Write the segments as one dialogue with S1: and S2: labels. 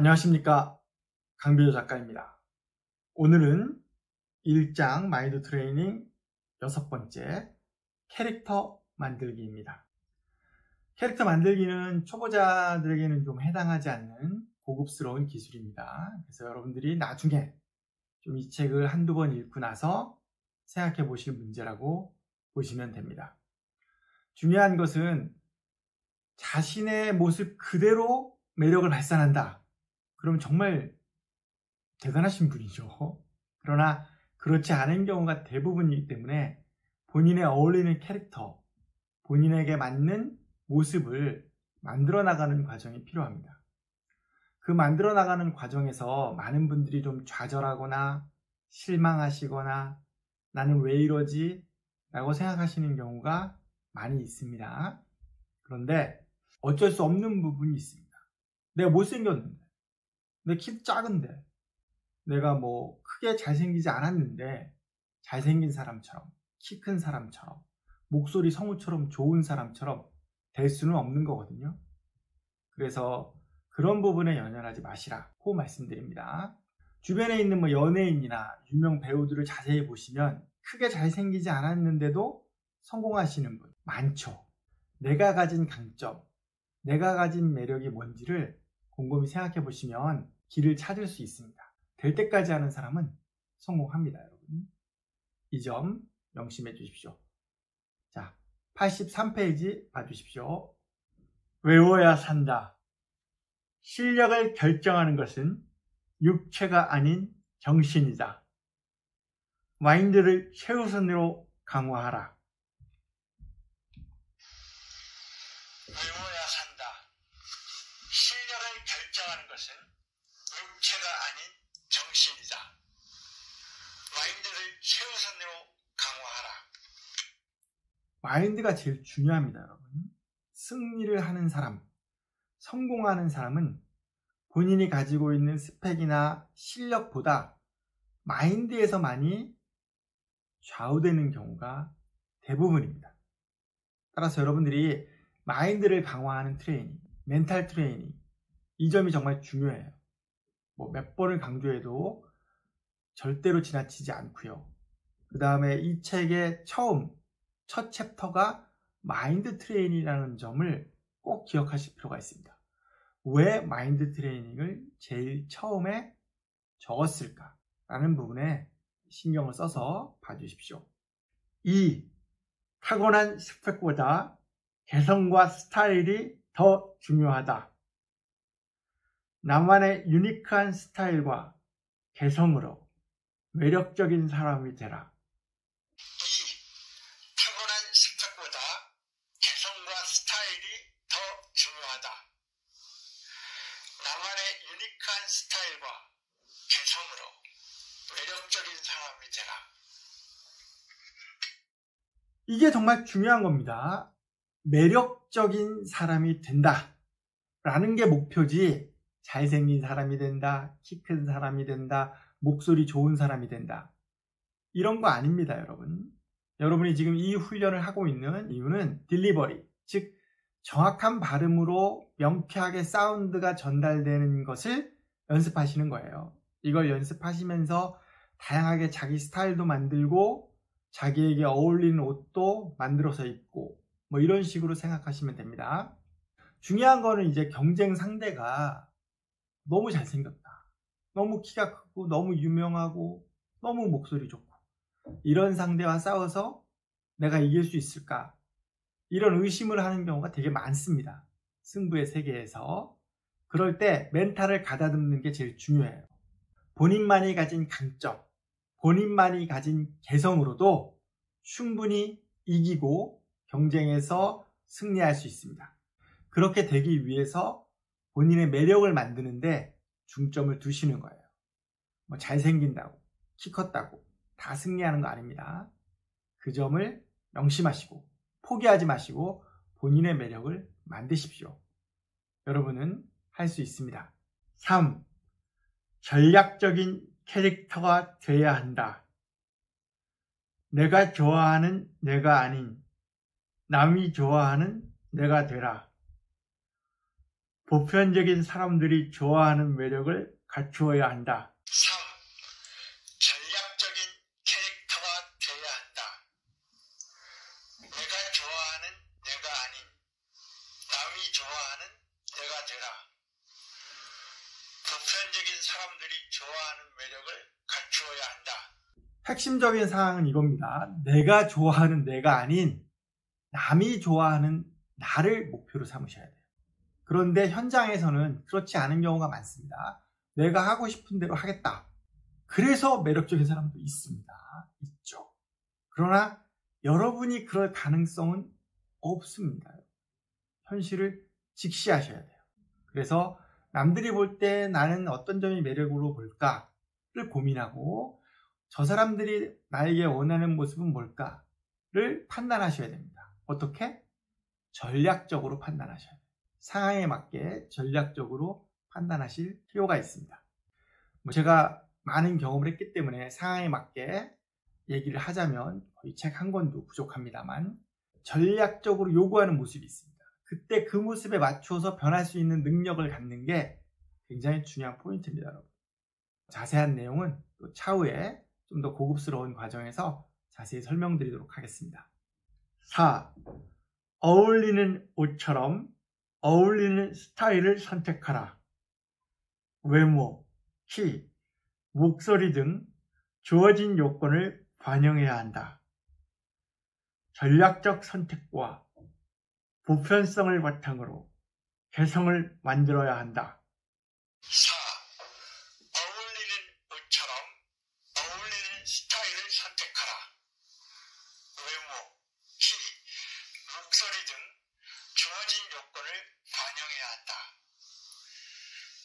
S1: 안녕하십니까, 강비조 작가입니다. 오늘은 1장 마인드 트레이닝 6번째 캐릭터 만들기입니다. 캐릭터 만들기는 초보자들에게는 좀 해당하지 않는 고급스러운 기술입니다. 그래서 여러분들이 나중에 좀 이 책을 한두 번 읽고 나서 생각해 보실 문제라고 보시면 됩니다. 중요한 것은 자신의 모습 그대로 매력을 발산한다. 그럼 정말 대단하신 분이죠. 그러나 그렇지 않은 경우가 대부분이기 때문에 본인에 어울리는 캐릭터, 본인에게 맞는 모습을 만들어 나가는 과정이 필요합니다. 그 만들어 나가는 과정에서 많은 분들이 좀 좌절하거나 실망하시거나 나는 왜 이러지? 라고 생각하시는 경우가 많이 있습니다. 그런데 어쩔 수 없는 부분이 있습니다. 내가 못생겼는데, 내 키 작은데, 내가 크게 잘생기지 않았는데 잘생긴 사람처럼, 키 큰 사람처럼, 목소리 성우처럼 좋은 사람처럼 될 수는 없는 거거든요. 그래서 그런 부분에 연연하지 마시라고 말씀드립니다. 주변에 있는 연예인이나 유명 배우들을 자세히 보시면 크게 잘생기지 않았는데도 성공하시는 분 많죠. 내가 가진 강점, 내가 가진 매력이 뭔지를 곰곰이 생각해 보시면 길을 찾을 수 있습니다. 될 때까지 하는 사람은 성공합니다, 여러분. 이 점 명심해 주십시오. 자, 83페이지 봐주십시오. 외워야 산다. 실력을 결정하는 것은 육체가 아닌 정신이다. 마인드를 최우선으로 강화하라.
S2: 외워야 산다. 실력을 결정하는 것은 육체가 아닌 정신이다. 마인드를 최우선으로 강화하라.
S1: 마인드가 제일 중요합니다, 여러분. 승리를 하는 사람, 성공하는 사람은 본인이 가지고 있는 스펙이나 실력보다 마인드에서 많이 좌우되는 경우가 대부분입니다. 따라서 여러분들이 마인드를 강화하는 트레이닝, 멘탈 트레이닝, 이 점이 정말 중요해요. 몇 번을 강조해도 절대로 지나치지 않고요. 그 다음에 이 책의 첫 챕터가 마인드 트레이닝이라는 점을 꼭 기억하실 필요가 있습니다. 왜 마인드 트레이닝을 제일 처음에 적었을까? 라는 부분에 신경을 써서 봐주십시오. 2. 타고난 스펙보다 개성과 스타일이 더 중요하다. 나만의 유니크한 스타일과 개성으로 매력적인 사람이 되라.
S2: 2. 타고난 스펙보다 개성과 스타일이 더 중요하다. 나만의 유니크한 스타일과 개성으로 매력적인 사람이 되라.
S1: 이게 정말 중요한 겁니다. 매력적인 사람이 된다 라는 게 목표지, 잘생긴 사람이 된다, 키 큰 사람이 된다, 목소리 좋은 사람이 된다, 이런 거 아닙니다, 여러분. 여러분이 지금 이 훈련을 하고 있는 이유는 딜리버리, 즉 정확한 발음으로 명쾌하게 사운드가 전달되는 것을 연습하시는 거예요. 이걸 연습하시면서 다양하게 자기 스타일도 만들고 자기에게 어울리는 옷도 만들어서 입고 이런 식으로 생각하시면 됩니다. 중요한 거는 이제 경쟁 상대가 너무 잘생겼다, 너무 키가 크고 너무 유명하고 너무 목소리 좋고 이런 상대와 싸워서 내가 이길 수 있을까? 이런 의심을 하는 경우가 되게 많습니다. 승부의 세계에서. 그럴 때 멘탈을 가다듬는 게 제일 중요해요. 본인만이 가진 강점, 본인만이 가진 개성으로도 충분히 이기고 경쟁에서 승리할 수 있습니다. 그렇게 되기 위해서 본인의 매력을 만드는데 중점을 두시는 거예요. 잘생긴다고, 키 컸다고 다 승리하는 거 아닙니다. 그 점을 명심하시고 포기하지 마시고 본인의 매력을 만드십시오. 여러분은 할 수 있습니다. 3. 전략적인 캐릭터가 되어야 한다. 내가 좋아하는 내가 아닌 남이 좋아하는 내가 되라. 보편적인 사람들이 좋아하는 매력을 갖추어야 한다.
S2: 3. 전략적인 캐릭터가 되어야 한다. 내가 좋아하는 내가 아닌 남이 좋아하는 내가 되라. 보편적인 사람들이 좋아하는 매력을 갖추어야 한다.
S1: 핵심적인 사항은 이겁니다. 내가 좋아하는 내가 아닌 남이 좋아하는 나를 목표로 삼으셔야 돼요. 그런데 현장에서는 그렇지 않은 경우가 많습니다. 내가 하고 싶은 대로 하겠다. 그래서 매력적인 사람도 있습니다. 있죠. 그러나 여러분이 그럴 가능성은 없습니다. 현실을 직시하셔야 돼요. 그래서 남들이 볼 때 나는 어떤 점이 매력으로 볼까를 고민하고 저 사람들이 나에게 원하는 모습은 뭘까를 판단하셔야 됩니다. 어떻게? 전략적으로 판단하셔야 돼요. 상황에 맞게 전략적으로 판단하실 필요가 있습니다. 제가 많은 경험을 했기 때문에 상황에 맞게 얘기를 하자면 거의 책 한 권도 부족합니다만 전략적으로 요구하는 모습이 있습니다. 그때 그 모습에 맞추어서 변할 수 있는 능력을 갖는 게 굉장히 중요한 포인트입니다, 여러분. 자세한 내용은 또 차후에 좀 더 고급스러운 과정에서 자세히 설명드리도록 하겠습니다. 4. 어울리는 옷처럼 어울리는 스타일을 선택하라. 외모, 키, 목소리 등 주어진 요건을 반영해야 한다. 전략적 선택과 보편성을 바탕으로 개성을 만들어야 한다.
S2: 4. 어울리는 옷처럼 어울리는 스타일을 선택하라. 외모, 키, 목소리 등 주어진 요건을 반영해야 한다.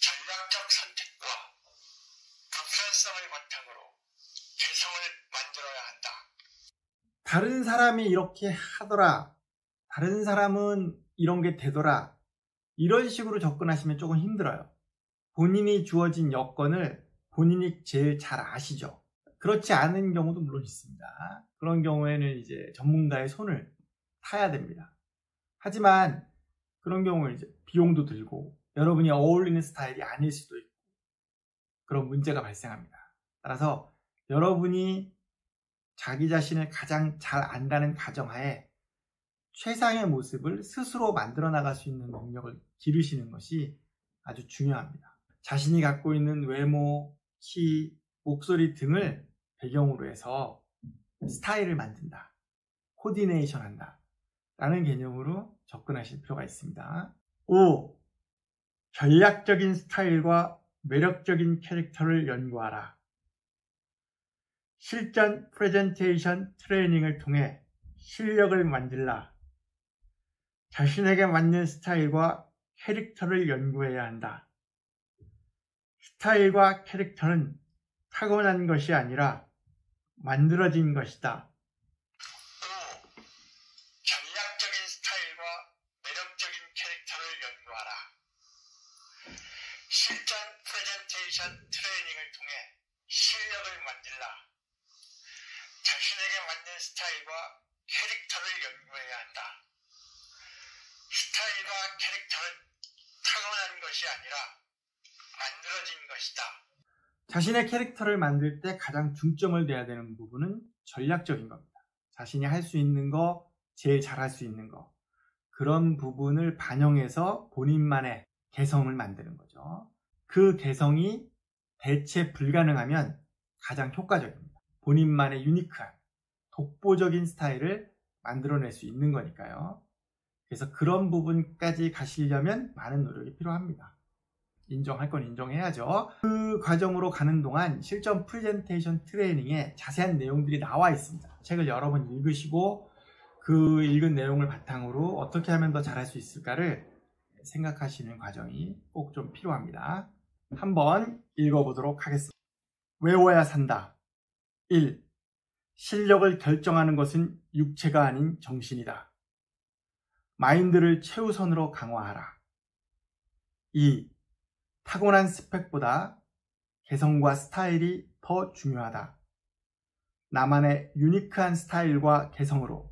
S2: 전략적 선택과 보편성을 바탕으로 개성을 만들어야 한다.
S1: 다른 사람이 이렇게 하더라. 다른 사람은 이런 게 되더라. 이런 식으로 접근하시면 조금 힘들어요. 본인이 주어진 여건을 본인이 제일 잘 아시죠. 그렇지 않은 경우도 물론 있습니다. 그런 경우에는 이제 전문가의 손을 타야 됩니다. 하지만 그런 경우에 이제 비용도 들고 여러분이 어울리는 스타일이 아닐 수도 있고 그런 문제가 발생합니다. 따라서 여러분이 자기 자신을 가장 잘 안다는 가정하에 최상의 모습을 스스로 만들어 나갈 수 있는 능력을 기르시는 것이 아주 중요합니다. 자신이 갖고 있는 외모, 키, 목소리 등을 배경으로 해서 스타일을 만든다. 코디네이션 한다. 라는 개념으로 접근하실 필요가 있습니다. 5. 전략적인 스타일과 매력적인 캐릭터를 연구하라. 실전 프레젠테이션 트레이닝을 통해 실력을 만들라. 자신에게 맞는 스타일과 캐릭터를 연구해야 한다. 스타일과 캐릭터는 타고난 것이 아니라 만들어진 것이다.
S2: 5. 전략적인 스타일과 매력적인 캐릭터를 연구하라. 실전 프레젠테이션 트레이닝을 통해 실력을 만들라. 자신에게 맞는 스타일과 캐릭터를 연구해야 한다. 스타일과 캐릭터는 타고난 것이 아니라 만들어진 것이다.
S1: 자신의 캐릭터를 만들 때 가장 중점을 둬야 되는 부분은 전략적인 겁니다. 자신이 할 수 있는 거, 제일 잘할 수 있는 거, 그런 부분을 반영해서 본인만의 개성을 만드는 거죠. 그 개성이 대체 불가능하면 가장 효과적입니다. 본인만의 유니크한, 독보적인 스타일을 만들어낼 수 있는 거니까요. 그래서 그런 부분까지 가시려면 많은 노력이 필요합니다. 인정할 건 인정해야죠. 그 과정으로 가는 동안 실전 프레젠테이션 트레이닝에 자세한 내용들이 나와 있습니다. 책을 여러 번 읽으시고 그 읽은 내용을 바탕으로 어떻게 하면 더 잘할 수 있을까를 생각하시는 과정이 꼭 좀 필요합니다. 한번 읽어보도록 하겠습니다. 외워야 산다. 1. 실력을 결정하는 것은 육체가 아닌 정신이다. 마인드를 최우선으로 강화하라. 2. 타고난 스펙보다 개성과 스타일이 더 중요하다. 나만의 유니크한 스타일과 개성으로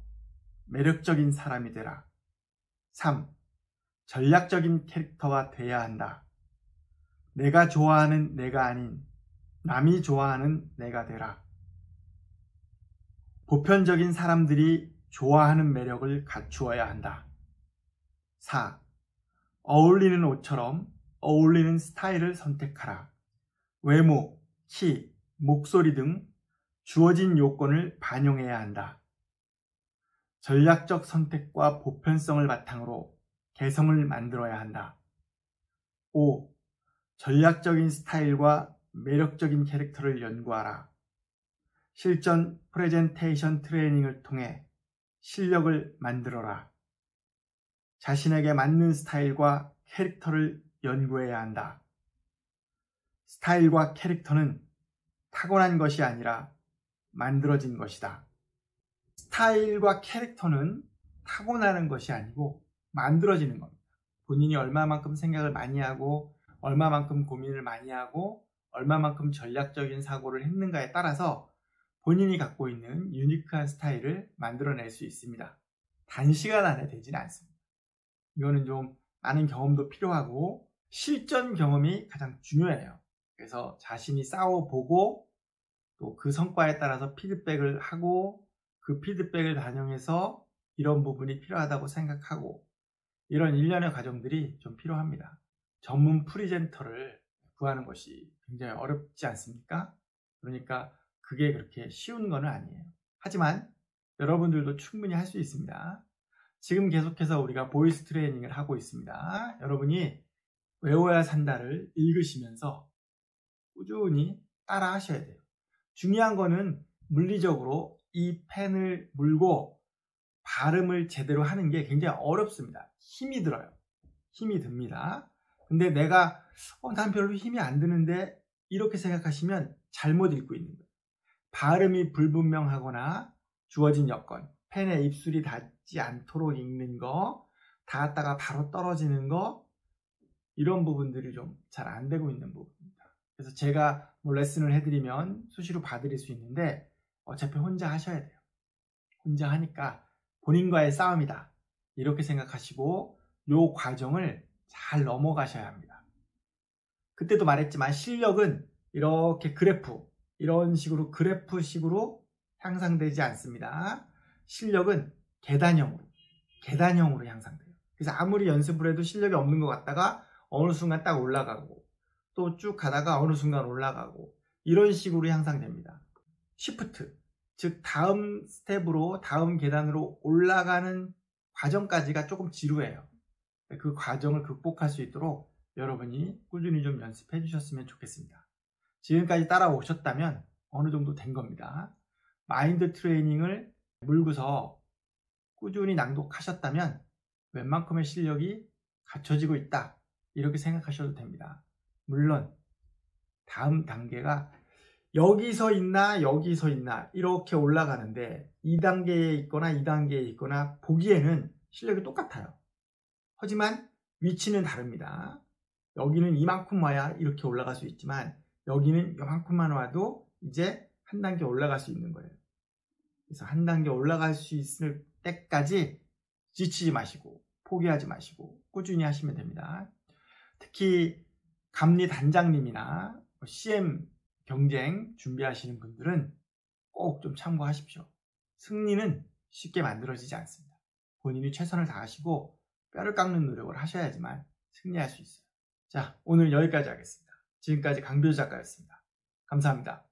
S1: 매력적인 사람이 되라. 3. 전략적인 캐릭터가 돼야 한다. 내가 좋아하는 내가 아닌 남이 좋아하는 내가 되라. 보편적인 사람들이 좋아하는 매력을 갖추어야 한다. 4. 어울리는 옷처럼 어울리는 스타일을 선택하라. 외모, 키, 목소리 등 주어진 요건을 반영해야 한다. 전략적 선택과 보편성을 바탕으로 개성을 만들어야 한다. 5. 전략적인 스타일과 매력적인 캐릭터를 연구하라. 실전 프레젠테이션 트레이닝을 통해 실력을 만들어라. 자신에게 맞는 스타일과 캐릭터를 연구해야 한다. 스타일과 캐릭터는 타고난 것이 아니라 만들어진 것이다. 스타일과 캐릭터는 타고나는 것이 아니고 만들어지는 겁니다. 본인이 얼마만큼 생각을 많이 하고 얼마만큼 고민을 많이 하고 얼마만큼 전략적인 사고를 했는가에 따라서 본인이 갖고 있는 유니크한 스타일을 만들어낼 수 있습니다. 단시간 안에 되지는 않습니다. 이거는 좀 많은 경험도 필요하고 실전 경험이 가장 중요해요. 그래서 자신이 싸워보고 또 그 성과에 따라서 피드백을 하고 그 피드백을 반영해서 이런 부분이 필요하다고 생각하고 이런 일련의 과정들이 좀 필요합니다. 전문 프리젠터를 구하는 것이 굉장히 어렵지 않습니까? 그러니까 그게 그렇게 쉬운 건 아니에요. 하지만 여러분들도 충분히 할 수 있습니다. 지금 계속해서 우리가 보이스 트레이닝을 하고 있습니다. 여러분이 외워야 산다를 읽으시면서 꾸준히 따라 하셔야 돼요. 중요한 거는 물리적으로 이 펜을 물고 발음을 제대로 하는 게 굉장히 어렵습니다. 힘이 들어요. 힘이 듭니다. 근데 내가 난 별로 힘이 안 드는데 이렇게 생각하시면 잘못 읽고 있는 거예요. 발음이 불분명하거나 주어진 여건, 펜에 입술이 닿지 않도록 읽는 거, 닿았다가 바로 떨어지는 거, 이런 부분들이 좀 잘 안 되고 있는 부분입니다. 그래서 제가 뭐 레슨을 해드리면 수시로 봐드릴 수 있는데 어차피 혼자 하셔야 돼요. 혼자 하니까 본인과의 싸움이다. 이렇게 생각하시고 요 과정을 잘 넘어가셔야 합니다. 그때도 말했지만 실력은 이렇게 그래프, 이런 식으로 그래프식으로 향상되지 않습니다. 실력은 계단형으로 향상돼요. 그래서 아무리 연습을 해도 실력이 없는 것 같다가 어느 순간 딱 올라가고 또 쭉 가다가 어느 순간 올라가고 이런 식으로 향상됩니다. 시프트, 즉 다음 스텝으로 다음 계단으로 올라가는 과정까지가 조금 지루해요. 그 과정을 극복할 수 있도록 여러분이 꾸준히 좀 연습해 주셨으면 좋겠습니다. 지금까지 따라오셨다면 어느 정도 된 겁니다. 마인드 트레이닝을 물고서 꾸준히 낭독하셨다면 웬만큼의 실력이 갖춰지고 있다. 이렇게 생각하셔도 됩니다. 물론 다음 단계가 여기서 있나 여기서 있나 이렇게 올라가는데 2단계에 있거나 2단계에 있거나 보기에는 실력이 똑같아요. 하지만 위치는 다릅니다. 여기는 이만큼 와야 이렇게 올라갈 수 있지만 여기는 이만큼만 와도 이제 한 단계 올라갈 수 있는 거예요. 그래서 한 단계 올라갈 수 있을 때까지 지치지 마시고 포기하지 마시고 꾸준히 하시면 됩니다. 특히 감리 단장님이나 CM 경쟁 준비하시는 분들은 꼭 좀 참고하십시오. 승리는 쉽게 만들어지지 않습니다. 본인이 최선을 다하시고 뼈를 깎는 노력을 하셔야지만 승리할 수 있어요. 자, 오늘 여기까지 하겠습니다. 지금까지 강별우 작가였습니다. 감사합니다.